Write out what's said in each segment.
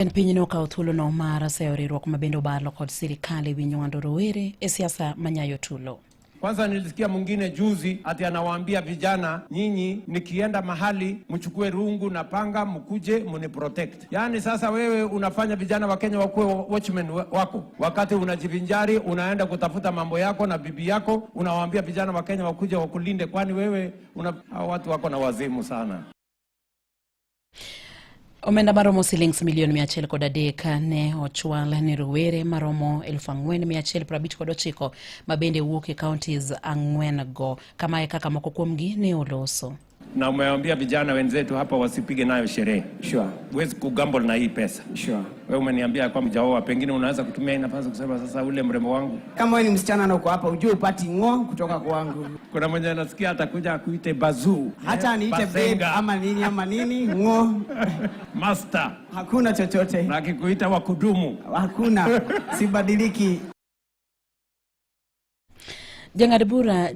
En pinyno ka thuolo no mar seyo riwruok mabende obalo kod sirikali winywando rowere e siasa manyayo tulo. Kwanza nilisikia mwingine juzi ati anawaambia vijana, nyinyi nikienda mahali mchukue rungu na panga mkuje mniprotect. Yaani sasa wewe unafanya vijana wa Kenya wakuwe watchmen wako. Wakati unajivinjari unaenda kutafuta mambo yako na bibi yako, unawaambia vijana wa Kenya wakuje wakulinde, kwani wewe watu wako na wazimu sana. Omenda maromo silings milioni 130 ne ochwal ni rowere maromo 4,159 mabende wuok e counties 4 go kama kaka moko kuomgi ne oloso. Na umeambia vijana wenzetu hapa wasipige nayo sherehe. Sure. Huwezi kugamble na hii pesa. Sure. Wewe umeniambia kwa mjaoa, pengine unaweza kutumia hii nafasi kusema sasa ule mrembo wangu. Kama wewe ni msichana na uko hapa ujue upati ngo kutoka kwangu. Kuna mmoja anasikia atakuja kuite bazoo. Hata niite babe ama nini ngo. Master. Hakuna chochote. Na akikuita wakudumu. Hakuna. Sibadiliki. Jang'ad bura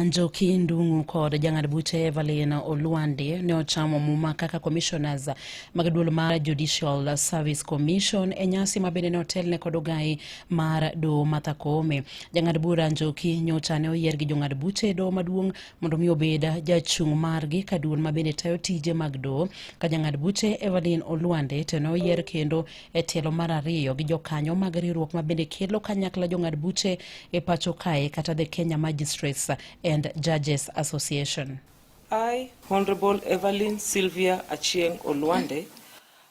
Njoki Ndung'u kod jang'ad buche Evelyn Oluande ne ochamo muma kaka commissioners mag duol mar Judicial Service Commission e nyasi mabende ne otelne kod ogai mar do Martha Koome. Jang'ad bura Njoki nyocha ne oyier gi jong'ad buche do maduong' mondo mi obed jachung' margi ka duol mabende tayo tije mag do, ka jang'ad buche Evelyn Oluande to ne oyier kendo e telo mar ariyo gi jokanyo mag riwruok mabende kelo kanyakla jong'ad buche e pacho kae kata the Kenya Magistrates and Judges Association. I, Honorable Evelyn Sylvia Achieng Oluande,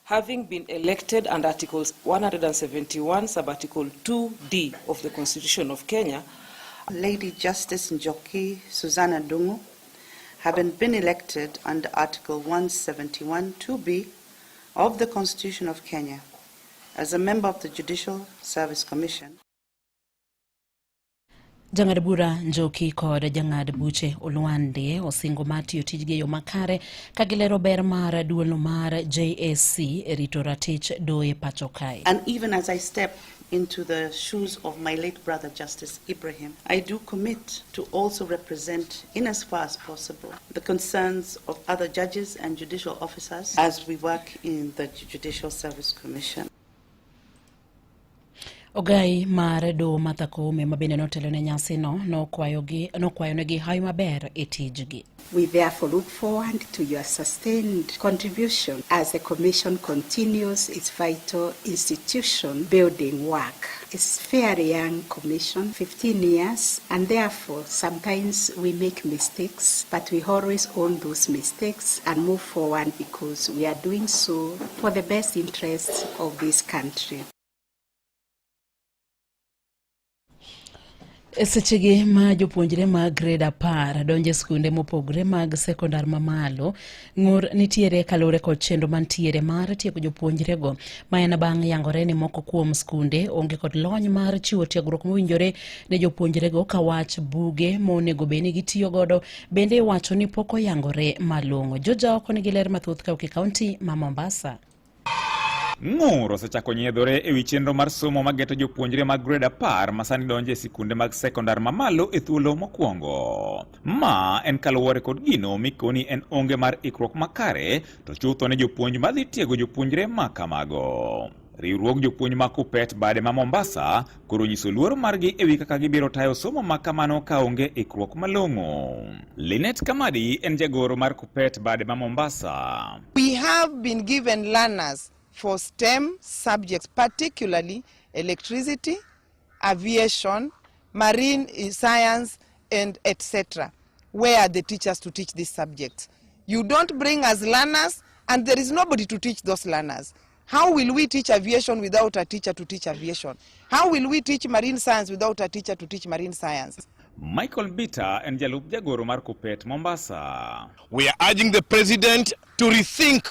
having been elected under Articles 171, Sub-Article 2D of the Constitution of Kenya, Lady Justice Njoki Susanna Ndung'u, having been elected under Article 171 2B of the Constitution of Kenya as a member of the Judicial Service Commission. Jang'ad bura Njoki kod jang'ad buche Oluande osingo matiyo tijgi yo makare kagilero ber mar duolno mar JSC e rito ratich do e pacho kae. And even as I step into the shoes of my late brother Justice Ibrahim, I do commit to also represent in as far as possible the concerns of other judges and judicial officers as we work in the Judicial Service Commission. Ogai mar do Martha Koome mabende notelo ne nyasi no kwayo negi hayo maber e tijgi. We therefore look forward to your sustained contribution as the Commission continues its vital institution building work. It's a fairly young Commission, 15 years, and therefore sometimes we make mistakes, but we always own those mistakes and move forward because we are doing so for the best interests of this country. Sechegi ma jopuonjre mag grade 10 donje skunde mopogre mag sekondar mamalo ng'ur nitiere kalore kod chenro mantiere mar tiego jopuonjre go maena bang' yangore ni moko kuom skunde onge kod lony mar chiwo tiegruok mowinjore ne jopuonjre go ka wach buge monego beni gitiyo godo bende wacho ni poko yangore malong'o. Joja oko ni giler mathoth ka kaunti ma Mombasa. Ng'ur osechako nyiedhore e wi chenro mar somo mageto jopuonjre mag grade 10 masani donje e sikunde mag sekondar mamalo e thuolo mokwongo. Ma en kaluwore kod gino mikoni en onge mar ikruok makare to chutho ne jopuonj madhi tiego jopuonjre ma kamago. Riwruok jopuonj ma KUPPET bade ma Mombasa koro nyiso luoro margi e wi kaka gibiro tayo somo ma kamano ka onge ikruok malong'o. Linet Kamadi en jagoro mar KUPPET bade ma Mombasa. We have been given learners for STEM subjects, particularly electricity, aviation, marine science, and etc. Where are the teachers to teach these subjects? You don't bring us learners, and there is nobody to teach those learners. How will we teach aviation without a teacher to teach aviation? How will we teach marine science without a teacher to teach marine science? Michael Bitter and Jalup Jagoro mar KUPPET Mombasa. We are urging the president to rethink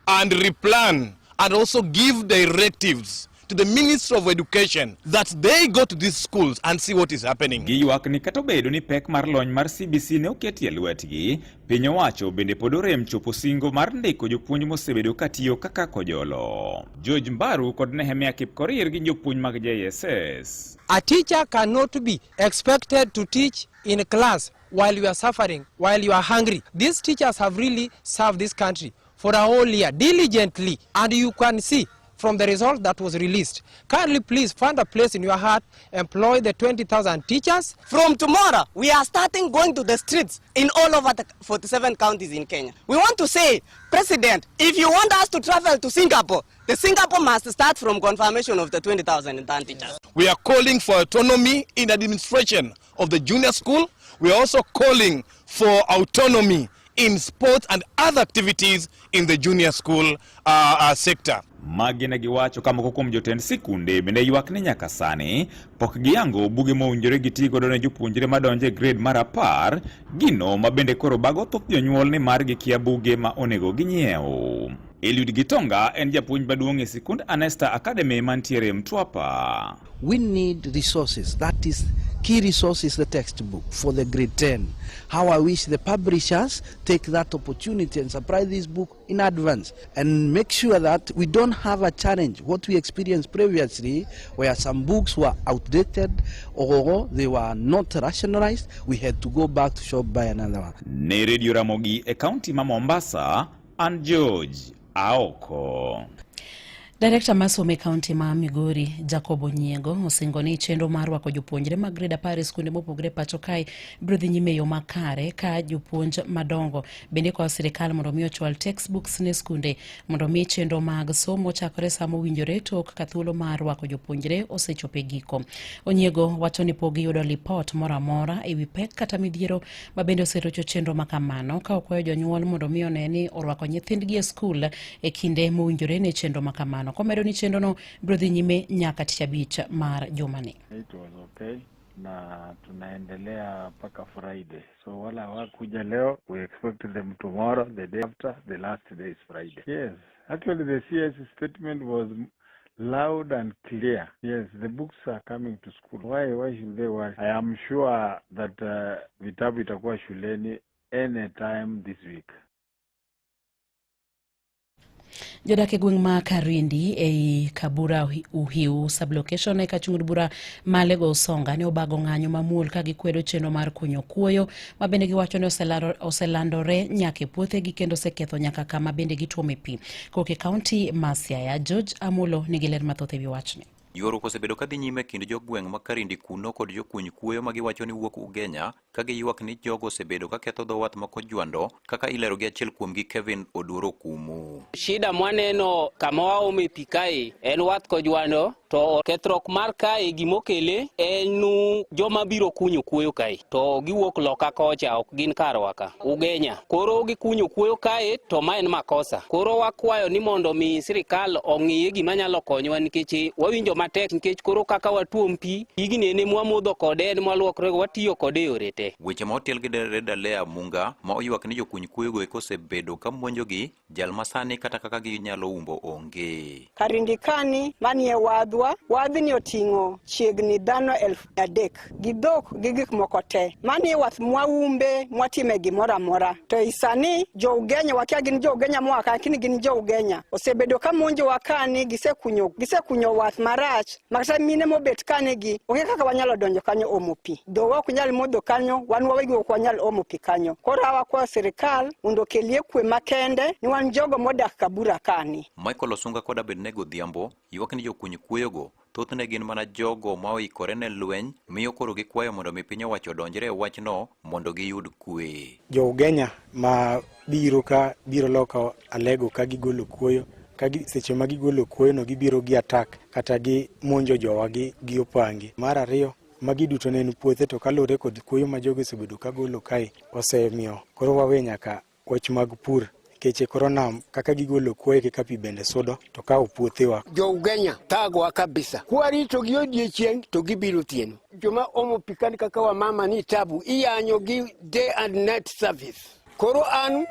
and replan and also give directives to the Ministry of Education that they go to these schools and see what is happening. Giywak ni kata obedo ni pek mar lony mar CBC ne oketi e lwetgi, piny owacho bende pod orem chopo singo mar ndiko jopuonj mosebedo katiyo kaka kojolo. George Mbaru kod Nehemia Kipkorir gi jopuonj mag JSS. A teacher cannot be expected to teach in a class while you are suffering, while you are hungry. These teachers have really served this country for a whole year diligently, and you can see from the result that was released. Kindly please find a place in your heart, employ the 20,000 teachers. From tomorrow, we are starting going to the streets in all over the 47 counties in Kenya. We want to say, President, if you want us to travel to Singapore, the Singapore must start from confirmation of the 20,000 teachers. We are calling for autonomy in administration of the junior school. We are also calling for autonomy in sports and other activities in the junior school sector. Magina giwacho kama kuom jotend sikunde bende ywak ni nyaka sani pok giyango buge mowinjore gitigo ne jopuonjre madonje grade mar 10 gino mabende koro bago thoth jonyuol ni mar gikia buge ma onego ginyiew. Eliud Gitonga en japuonj maduong' e sikund Anesta Academy mantiere Mtwapa. We need resources. That is key resource is the textbook for the grade 10. How I wish the publishers take that opportunity and supply this book in advance and make sure that we don't have a challenge. What we experienced previously, where some books were outdated or they were not rationalized, we had to go back to shop buy another one. Ne Radio Ramogi e county ma Mombasa, and George Aoko. Director Masome County ma Migori Jacob Onyiego osingo ni chenro mar rwako jopuonjre mag grade 10 skunde mopogore pacho kae biro dhi nyime yo makare ka jopuonj madongo bende kwa sirikal mondo mi ochwal textbooks ne skunde mondo mi chenro mag somo chakore samo winjore tok ka thuolo mar rwako jopuonjre osechope giko. Onyiego wacho ni pogi yudo report mora mora ewi pek kata midhiero ma bende oserocho chenro makamano ka okwayo jonyuol mondo mi oneni orwako nyithindgi e skul e kinde mowinjore ne chenro makamano. Komedo ni chenro no biro dhi nyime nyaka tich abich mar jumani. It was okay na tunaendelea paka Friday. So wala hawakuja leo, we expect them tomorrow, the day after, the last day is Friday. Yes, actually the CS statement was loud and clear. Yes, the books are coming to school. Why should they worry? I am sure that vitabu itakuwa shuleni any time this week. Jodak e gweng' ma Karindi ei Kabura Uhiu sublocation e kachung'ud bura Malego Usonga ne obago ng'anyo mamuol ka gikwedo chenro mar kunyo kuoyo ma bende giwacho ni oselandore nyaka e puothegi kendo oseketho nyaka kama bende gituome pi. Koke kaunti ma Siaya, George Amulo nigi ler mathoth ewi wachni. Ywaruok osebedo kadhi nyime kind jogweng' ma Karindi kuno kod jokuny kuoyo ma giwacho ni wuok Ugenya ka giywak ni jogo osebedo ka ketho dho wath ma Kojwando kaka ilero gi achiel kuomgi Kevin Oduoro Kumu. Shida mwaneno kama waome pi kae en wath Kojwando to kethruok mar kae gimokele en joma biro kunyo kuoyo kae to giwuok loka kocha ok gin karwa ka Ugenya. Koro gikunyo kuoyo kae to ma en makosa. Koro wakwayo ni mondo mi sirikal ong'iye gima nyalo konyowa nikech wawinjo matek nikech koro kaka watuom pi igni ene mwamodho kode en mwaluokre watiyo kode yorete. Weche ma otel gi Dalea Munga ma oywak ni jokuny kuoyo go osebedo ka monjogi jal masani kata kaka ginyalo umbo onge. Karindi kani manie wadhni oting'o chiegni dhano 3,000 gi dhok gi gik moko te. Manie wath mwaumbe mwatime gimoro amora. To isani jo Ugenya wakia gin jo Ugenya mwaka kini gin jo Ugenya. Osebedo ka monjo wakani gisekunyo wath marach. Makata mine mobet kanegi onge kaka wanyalo donjo kanyo omo pi. Do wa kunyal modho kanyo wan wawegi ok wanyal omo pi kanyo. Koro wakwa sirikal mondo kelie kwe makende ni wan jogo modak Kabura kani. Michael Osunga kod Abednego Dhiambo ywak ni jokuny kuoyogo thothne gin mana jogo ma oikore ne lweny miyo koro gikwayo mondo mi piny owacho donjre e wachno mondo giyud kwe. Jo Ugenya ma biro loko Alego ka gigolo kuoyo seche ma gigolo kuoyo no gibiro gi attack kata gi monjo jowa gi opangi. Mar ariyo magi duto ne en puothe to kalore kod kuoyo ma jogo osebedo ka golo kae osemiyo koro wawe nyaka wach mag pur keche korona kaka gigolo kuoyo kaka pi bende sudo to ka puothewa. Jo Ugenya tagwa kabisa kwarito gi odiechieng to gibiro tieno joma omo pikani kaka wa mama ni tabu iyanyo gi day and night service. Koro an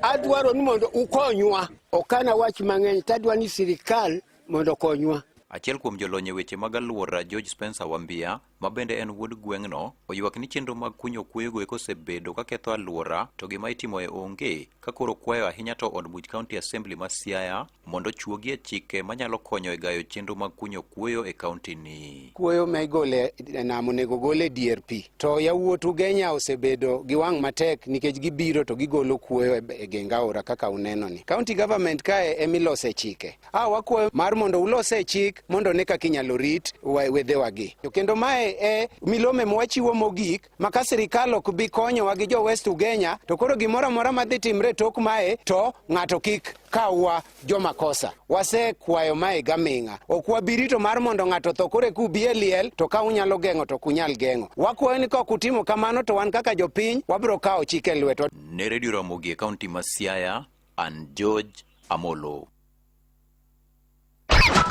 adwaro ni mondo ukonywa okana wach mang'eny tadwa ni sirikal mondo konywa. Achiel kuom jolony weche mag alwora George Spencer Wambia ma bende en wuod gweng'no, oywak ni chenro mag kunyo kuoyogo osebedo ka ketho alwora to gima itimoe onge, ka koro kwayo ahinya to od buch County Assembly ma Siaya mondo chuogie chike manyalo konyo e gayo chenro mag kunyo kuoyo e kaunti ni. Kuoyo ma igole nam onego gole DRP. To yawuot Ugenya osebedo gi wang' matek nikech gibiro to gigolo kuoyo e geng aora kaka uneno ni. County government kae emilose chike. Wakwayo mar mondo ulose chik mondo ne kaka inyalo rit wedhewagi. Kendo mae e milome mwachiwo mogik maka sirikal ok bi konyowa gi jo West Ugenya to koro gimoro amora madhi timre tok mae to ng'ato kik kawa jomakosa. Wase kwayo mae gaming'a. Ok wabirito mar mondo ng'ato tho kore kubie liel to ka unyalo geng'o to kunyal geng'o. Wakwayo ni kok utimo kamano to wan kaka jopiny wabiro kawo chike lweto. Ne Radio Ramogi e kaunti ma Siaya, an George Amolo.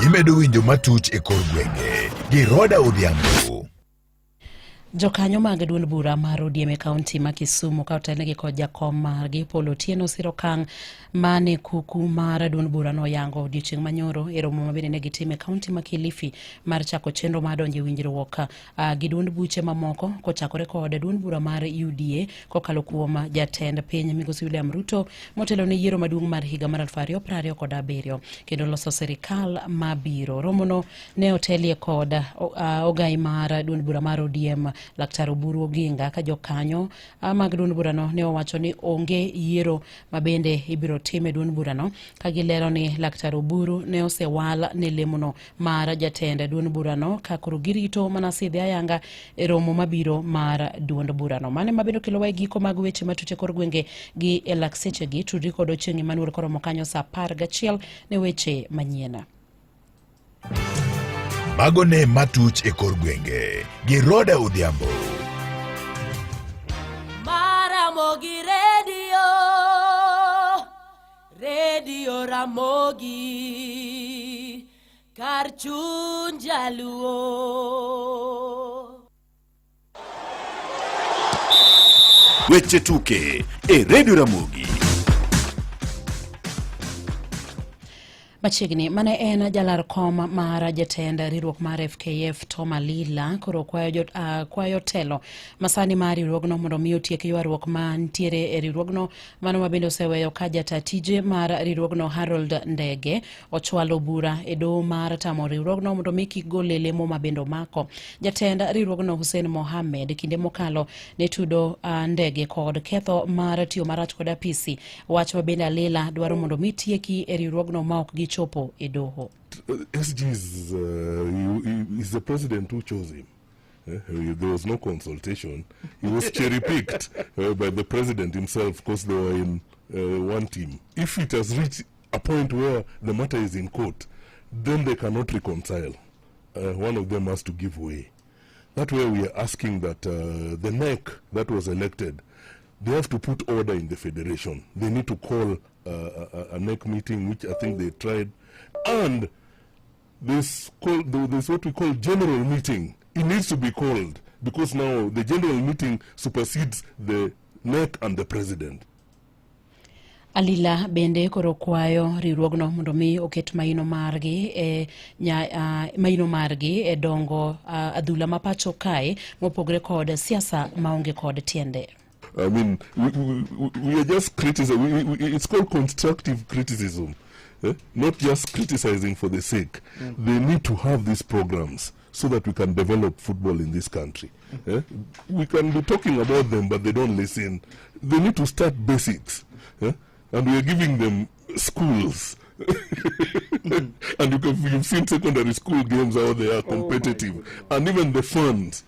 Imedo winjo matuch e kor gwenge gi Roda Odhiambo. Jokanyo mag duond bura mar ODM e kaunti ma Kisumu ka otelnegi kod jakom margi Paul Otieno siro okang' mane kuku mar duond bura no yango odiochieng' manyoro e romo mabende ne gitimo e kaunti ma Kilifi mar chako chenro mar donjo e winjruok gi duond buche mamoko kochakore kod duond bura mar UDA kokalo kuom jatend piny Migosi William Ruto motelo ne yiero maduong' mar higa mar 2027 kendo loso sirikal mabiro. Romono ne otelie kod ogai mar duond bura mar ODM Laktar Oburu Oginga ka jokanyo mag duond burano ne owacho ni onge yiero mabende ibiro time duond burano ka gilero ni Laktar Oburu ne osewal ne lemono mar jatend duond burano ka koro girito mana sidhi ayanga e romo mabiro mar duond burano. Mane mabendo kelo wa giko mag weche matuche kor gwenge gi elakseche gi tudri kod Ochieng' Emmanuel koromo kanyo sa 11 ne weche manyiena. Magone matuch e kor gwenge gi Roda Odhiambo. Ramogi Radio Ramogi kar chuny jaluo. Weche tuke e Radio Ramogi. Machiegni mane en jalar kom mar jatend riwruok mar FKF Tom Alila koro kwayo telo masani mar riwruogno mondo mi otiek ywaruok mantiere e riwruogno mano mabende oseweyo ka jata tije mar riwruogno Harold Ndege ochwalo bura e doho mar tamo riwruogno mondo mi kik gol lemo mabende omako. Jatend riwruogno Hussein Mohamed kinde mokalo ne tudo Ndege kod ketho mar tiyo marach kod apisi wach mabende Alila dwaro mondo mi tieki e riwruogno ma ok gi chopo e doho. SG is the president who chose him. There was no consultation. He was cherry-picked by the president himself because they were in one team. If it has reached a point where the matter is in court, then they cannot reconcile. One of them has to give way. That way we are asking that the NEC that was elected, they have to put order in the federation. They need to call a NEC meeting, which I think they tried. And this what we call general meeting. It needs to be called because now the general meeting supersedes the NEC and the president. Alila bende koro kwayo riwruogno mondo mi oket maino margi e dongo adhula mapacho kae mopogre kod siasa maonge kod tiende. I mean, we are just criticizing. It's called constructive criticism, not just criticizing for the sake. They need to have these programs so that we can develop football in this country. We can be talking about them, but they don't listen. They need to start basics, and we are giving them schools. And you've seen secondary school games how they are competitive, and even the funds.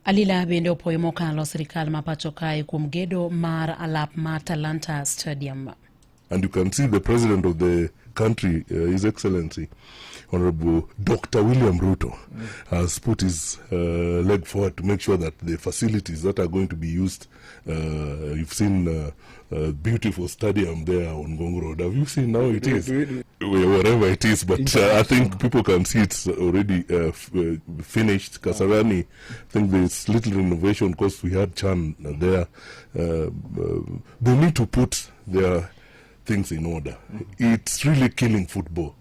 Alila bende opoyo mokalo sirikal mapacho kae kuom gedo mar alap ma Talanta Stadium. And you can see the president of the country, His Excellency, Honorable Dr. William Ruto, has put his leg forward to make sure that the facilities that are going to be used, you've seen a beautiful stadium there on Ngong Road. Have you seen how it is? Wherever it is, but I think people can see it's already finished. Kasarani, I think there's little renovation because we had Chan there. They need to put their things in order. It's really killing football.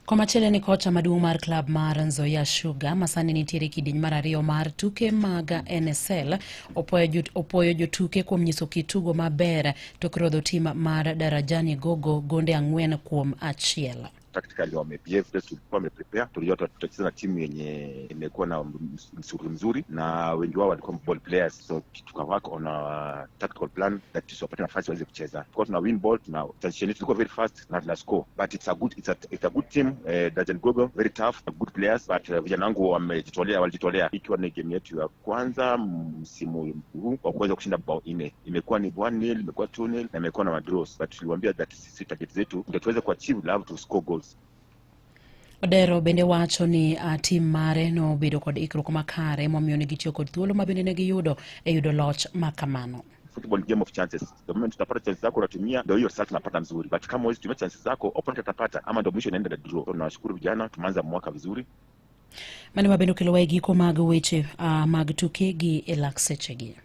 Komachele ni kocha maduong' mar klab mar Nzoia Sugar masani nitiere kidieny mar ariyo mar tuke mag NSL opoyo jotuke kuom nyiso kitugo maber tok rodho tim mar Darajani Gogo gonde 4-1. Tactically wamebehave, tulikuwa wameprepare, tulijua tutacheza na timu yenye imekuwa na mzuri na wengi wao walikuwa ball players, so tukawaka on a tactical plan that tusipate nafasi waweze kucheza. Tulikuwa tuna win ball, tuna transition, tulikuwa very fast na tuna score, but it's a good team. Darajani Gogo very tough, good players, but vijana wangu walijitolea ikiwa ni game yetu ya kwanza msimu huu kwa kuweza kushinda bao 4. Imekuwa ni 1-0, imekuwa 2-0 na imekuwa na draws, but tuliwaambia that sisi target zetu ndio tuweze kuachieve, love to score goals. Odero bende wacho ni tim mare no bedo kod ikruok makare momiyo ne gitiyo kod thuolo ma bende ne giyudo yudo loch makamano. Football game of chances. The moment utapata chances zako unatumia, ndio hiyo result unapata nzuri. But kama huwezi tumia chances zako, opponent atapata ama ndio mwisho inaenda na draw. Tunashukuru vijana, tumeanza mwaka vizuri. Mani mabendo kelo wegi ko mag weche mag tuke gi elaksechegi.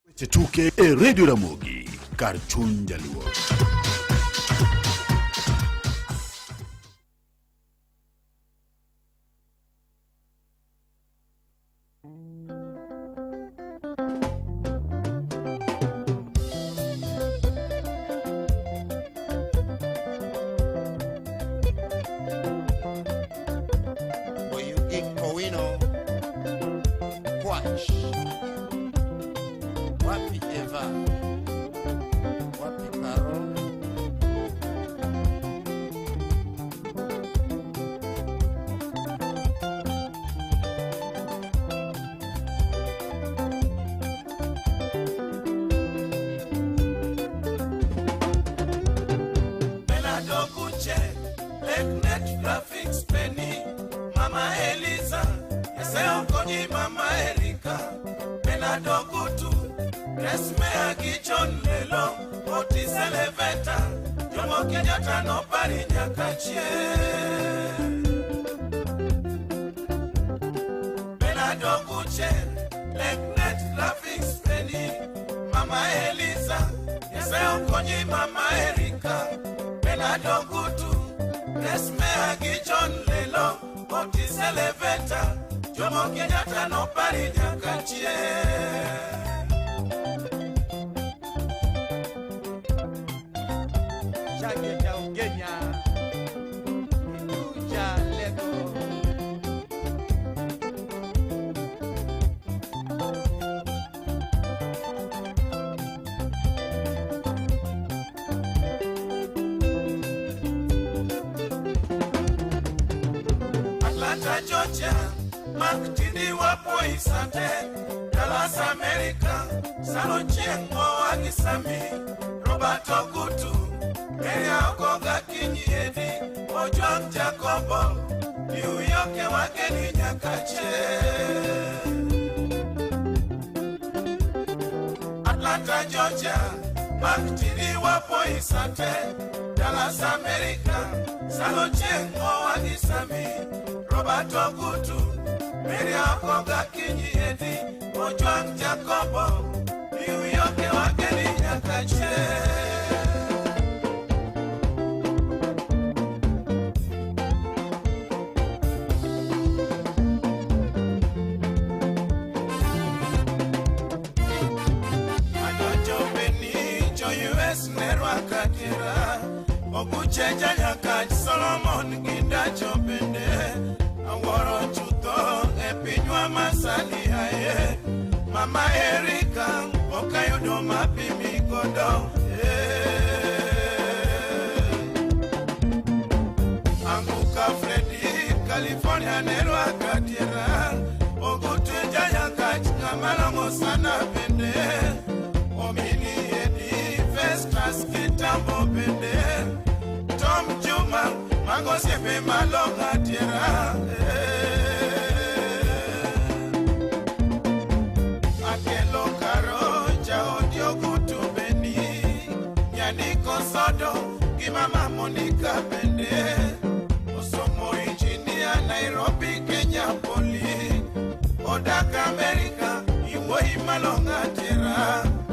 Weche tuke Radio Ramogi, kar chuny Jaluo. Georgia, Maktindi wapo Isante, Dallas America, Salo Chiengo Wagisami, Roberto Gutu, Meria Okoga Kinyedi, Ojwang Jacobo, New York Wakeni Nyakache. Atlanta, Georgia, Maktindi wapo Isante, Dallas America, Salo Chiengo Wagisami, Roberto Gutu, Meria Okoga Kinyedi, Ojwang Jacobo, New York Wakeni Nyakache. Ogucheja Nyakach Solomon Ginda Chopende Aworo Chuto Epinywa Masali Haye Mama Erika Okayudo Mapimi Kodo Anguka Freddy California Nerwa Katira Ogucheja Nyakach Ngamalongo Sana Pende Omini Edi Festas Kitambo Pende Tom Juma, Mango Sepe Malonga Tierra. Akelo Karo, Jao Diogutu Beni, Yaniko Sodo, Kimama Monica Bende, Osomo Engineer, Nairobi, Kenya Poli, Odaka America, Iwo Malonga Tierra.